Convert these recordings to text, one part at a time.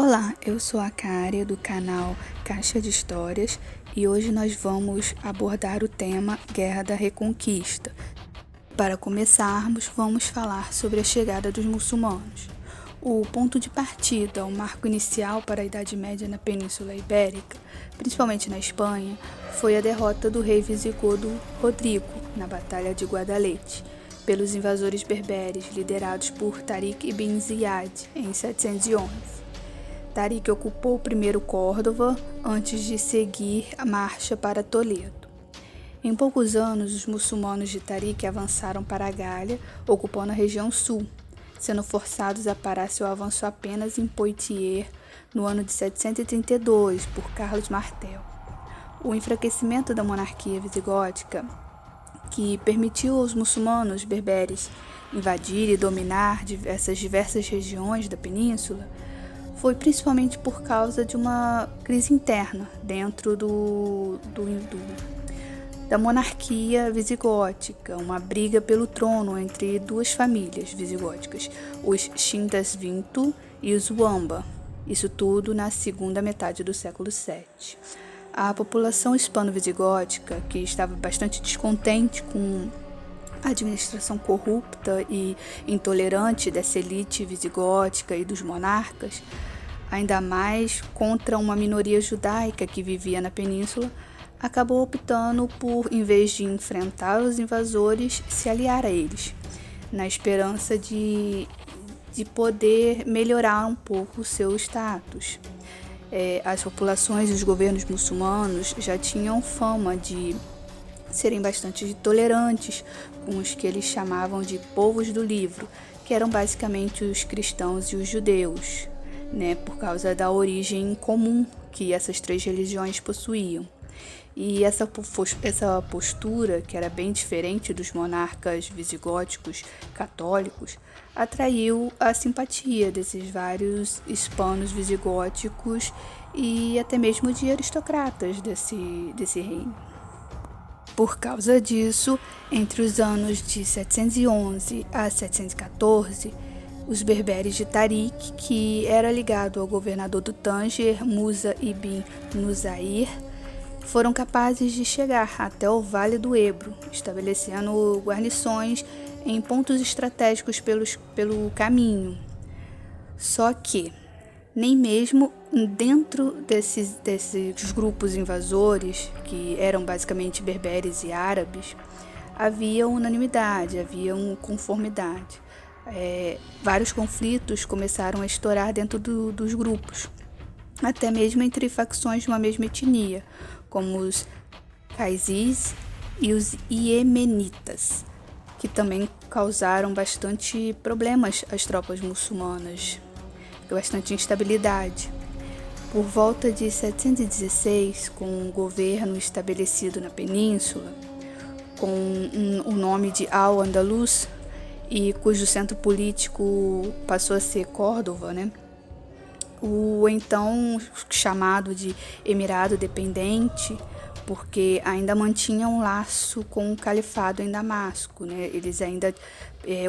Olá, eu sou a Kária do canal Caixa de Histórias e hoje nós vamos abordar o tema Guerra da Reconquista. Para começarmos, vamos falar sobre a chegada dos muçulmanos. O ponto de partida, o marco inicial para a Idade Média na Península Ibérica, principalmente na Espanha, foi a derrota do rei visigodo Rodrigo na Batalha de Guadalete, pelos invasores berberes liderados por Tariq ibn Ziyad em 711. Tariq ocupou primeiro Córdoba antes de seguir a marcha para Toledo. Em poucos anos, os muçulmanos de Tariq avançaram para a Gália, ocupando a região sul, sendo forçados a parar seu avanço apenas em Poitiers no ano de 732 por Carlos Martel. O enfraquecimento da monarquia visigótica, que permitiu aos muçulmanos berberes invadir e dominar essas diversas regiões da península, foi principalmente por causa de uma crise interna dentro da monarquia visigótica, uma briga pelo trono entre duas famílias visigóticas, os Xindasvinto e os Wamba, isso tudo na segunda metade do século VII. A população hispano-visigótica, que estava bastante descontente com a administração corrupta e intolerante dessa elite visigótica e dos monarcas, ainda mais contra uma minoria judaica que vivia na península, acabou optando por, em vez de enfrentar os invasores, se aliar a eles, na esperança de poder melhorar um pouco o seu status. As populações e os governos muçulmanos já tinham fama de serem bastante tolerantes com os que eles chamavam de povos do livro, que eram basicamente os cristãos e os judeus, por causa da origem comum que essas três religiões possuíam. E essa postura, que era bem diferente dos monarcas visigóticos católicos, atraiu a simpatia desses vários hispanos visigóticos e até mesmo de aristocratas desse reino. Por causa disso, entre os anos de 711 a 714, os berberes de Tariq, que era ligado ao governador do Tânger, Musa ibn Nusair, foram capazes de chegar até o Vale do Ebro, estabelecendo guarnições em pontos estratégicos pelo caminho. Só que nem mesmo dentro desses grupos invasores, que eram basicamente berberes e árabes, havia unanimidade, havia conformidade. Vários conflitos começaram a estourar dentro dos grupos, até mesmo entre facções de uma mesma etnia, como os Qaizis e os Iemenitas, que também causaram bastante problemas às tropas muçulmanas, bastante instabilidade. Por volta de 716, com um governo estabelecido na península, com o nome de Al-Andalus, e cujo centro político passou a ser Córdoba, o então chamado de Emirado Dependente, porque ainda mantinha um laço com o califado em Damasco, Eles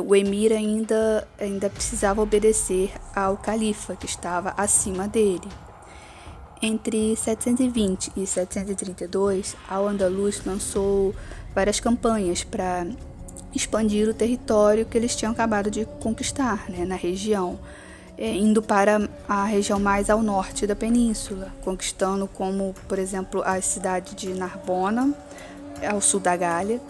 o emir ainda precisava obedecer ao califa, que estava acima dele. Entre 720 e 732, Al-Andalus lançou várias campanhas para expandir o território que eles tinham acabado de conquistar, na região, indo para a região mais ao norte da península, conquistando como, por exemplo, a cidade de Narbona, ao sul da Gália,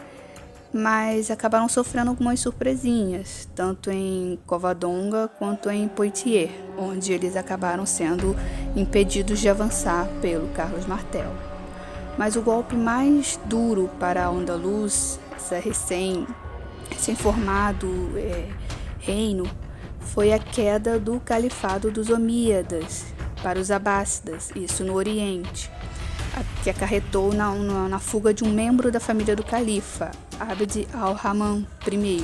mas acabaram sofrendo algumas surpresinhas, tanto em Covadonga quanto em Poitiers, onde eles acabaram sendo impedidos de avançar pelo Carlos Martel. Mas o golpe mais duro para Al-Andalus, essa recém-formado reino, foi a queda do califado dos Omíadas para os Abássidas, isso no Oriente, que acarretou na fuga de um membro da família do califa, Abd al-Rahman I,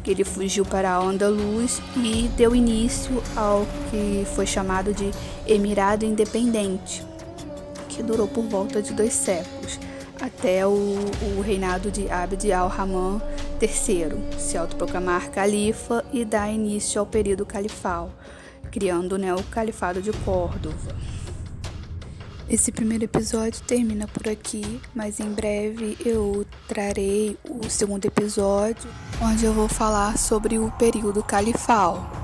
que ele fugiu para Al-Andalus e deu início ao que foi chamado de Emirado Independente, que durou por volta de 2 séculos, até o reinado de Abd al-Rahman III se autoproclamar califa e dar início ao período califal, criando, né, o Califado de Córdoba. Esse primeiro episódio termina por aqui, mas em breve eu trarei o segundo episódio, onde eu vou falar sobre o período califal.